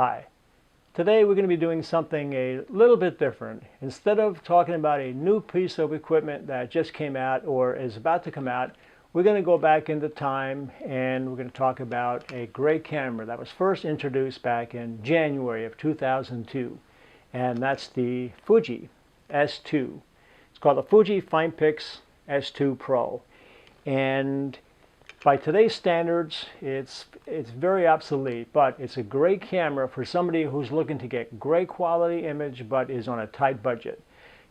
Hi. Today we're going to be doing something a little bit different. Instead of talking about a new piece of equipment that just came out or is about to come out, we're going to go back into time and we're going to talk about a great camera that was first introduced back in January of 2002. And that's the Fuji S2. It's called the Fuji FinePix S2 Pro. And by today's standards, it's very obsolete, but it's a great camera for somebody who's looking to get great quality image but is on a tight budget.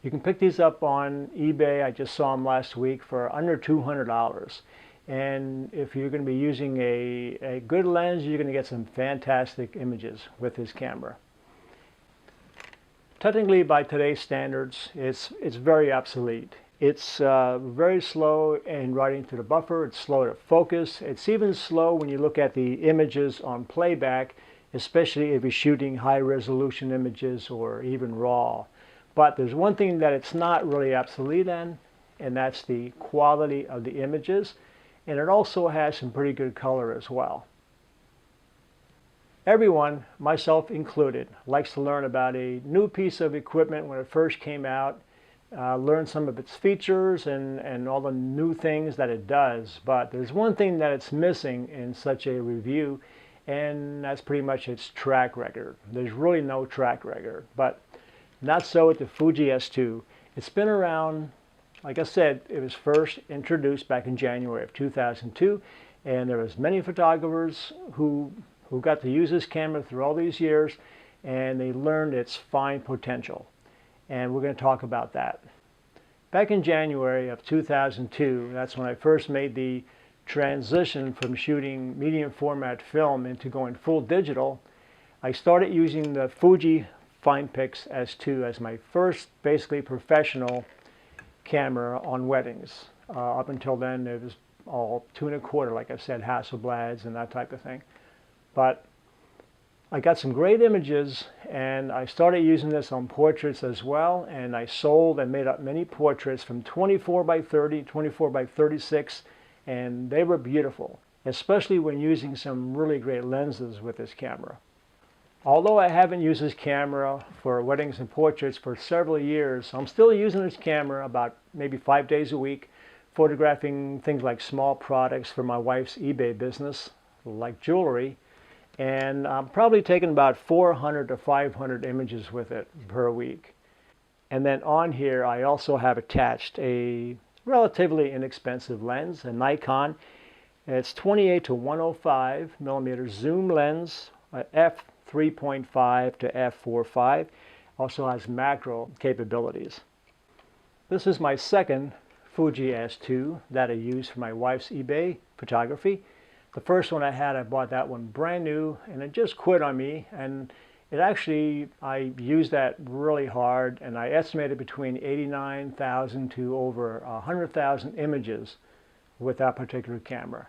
You can pick these up on eBay. I just saw them last week for under $200. And if you're going to be using a good lens, you're going to get some fantastic images with this camera. Technically, by today's standards, it's very obsolete. It's very slow in writing to the buffer. It's slow to focus. It's even slow when you look at the images on playback, especially if you're shooting high resolution images or even RAW. But there's one thing that it's not really obsolete in, and that's the quality of the images. And it also has some pretty good color as well. Everyone, myself included, likes to learn about a new piece of equipment when it first came out. Learn some of its features and all the new things that it does. But there's one thing that it's missing in such a review, and that's pretty much its track record. There's really no track record, but not so with the Fuji S2. It's been around, like I said, it was first introduced back in January of 2002, and there was many photographers who got to use this camera through all these years, and they learned its fine potential. And we're going to talk about that. Back in January of 2002, that's when I first made the transition from shooting medium format film into going full digital. I started using the Fuji FinePix S2 as my first basically professional camera on weddings. Up until then, it was all 2.25, like I said, Hasselblads and that type of thing. But I got some great images, and I started using this on portraits as well, and I sold and made up many portraits from 24 by 30, 24 by 36, and they were beautiful, especially when using some really great lenses with this camera. Although I haven't used this camera for weddings and portraits for several years, I'm still using this camera about maybe 5 days a week, photographing things like small products for my wife's eBay business, like jewelry. And I'm probably taking about 400 to 500 images with it per week. And then on here, I also have attached a relatively inexpensive lens, a Nikon. It's 28 to 105 millimeter zoom lens, f3.5 to f4.5. Also has macro capabilities. This is my second Fuji S2 that I use for my wife's eBay photography. The first one I bought that one brand new, and it just quit on me. And it actually, I used that really hard, and I estimated between 89,000 to over 100,000 images with that particular camera.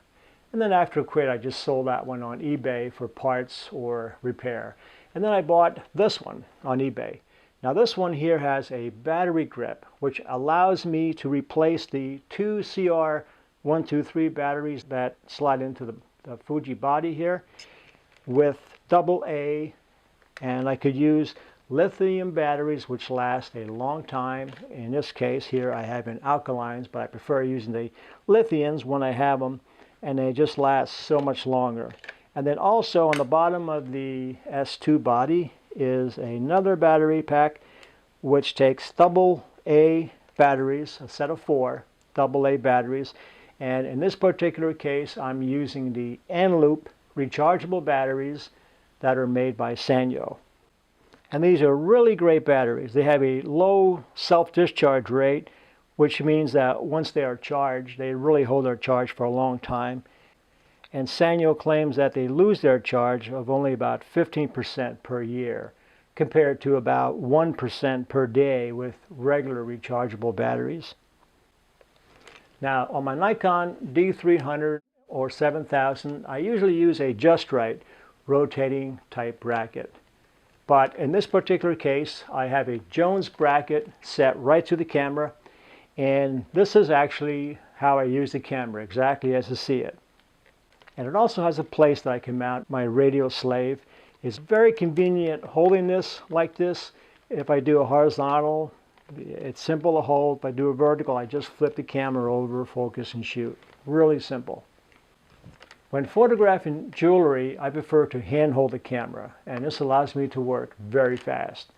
And then after it quit, I just sold that one on eBay for parts or repair. And then I bought this one on eBay. Now this one here has a battery grip, which allows me to replace the two CR123 batteries that slide into the Fuji body here with AA, and I could use lithium batteries which last a long time. In this case here I have an alkalines, but I prefer using the lithiums when I have them, and they just last so much longer. And then also on the bottom of the S2 body is another battery pack which takes AA batteries, a set of 4 AA batteries. And in this particular case, I'm using the N-Loop rechargeable batteries that are made by Sanyo. And these are really great batteries. They have a low self-discharge rate, which means that once they are charged, they really hold their charge for a long time. And Sanyo claims that they lose their charge of only about 15% per year, compared to about 1% per day with regular rechargeable batteries. Now, on my Nikon D300 or 7000, I usually use a just right rotating type bracket. But in this particular case, I have a Jones bracket set right to the camera, and this is actually how I use the camera, exactly as you see it. And it also has a place that I can mount my radio slave. It's very convenient holding this like this. If I do a horizontal, it's simple to hold. If I do a vertical, I just flip the camera over, focus, and shoot. Really simple. When photographing jewelry, I prefer to hand hold the camera, and this allows me to work very fast.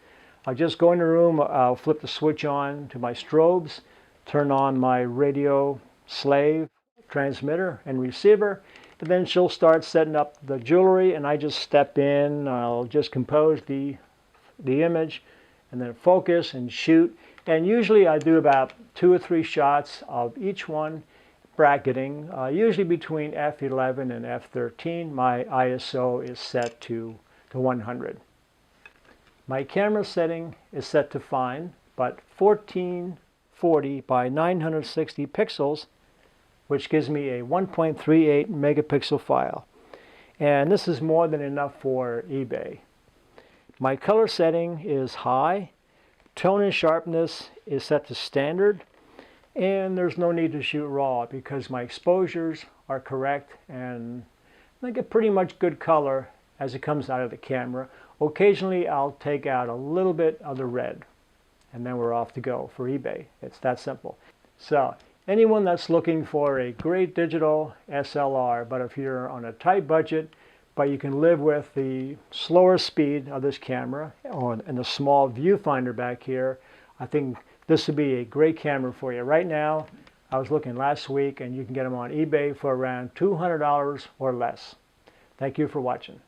I'll just go in the room, I'll flip the switch on to my strobes, turn on my radio slave transmitter and receiver, and then she'll start setting up the jewelry, and I just step in, I'll just compose the image, and then focus and shoot. And usually I do about 2 or 3 shots of each one, bracketing, usually between f11 and f13. My ISO is set to 100. My camera setting is set to fine, but 1440 by 960 pixels, which gives me a 1.38 megapixel file. And this is more than enough for eBay. My color setting is high, tone and sharpness is set to standard, and there's no need to shoot raw because my exposures are correct and I get pretty much good color as it comes out of the camera. Occasionally I'll take out a little bit of the red, and then we're off to go for eBay. It's that simple. So anyone that's looking for a great digital SLR, but if you're on a tight budget, but you can live with the slower speed of this camera and the small viewfinder back here, I think this would be a great camera for you. Right now, I was looking last week, and you can get them on eBay for around $200 or less. Thank you for watching.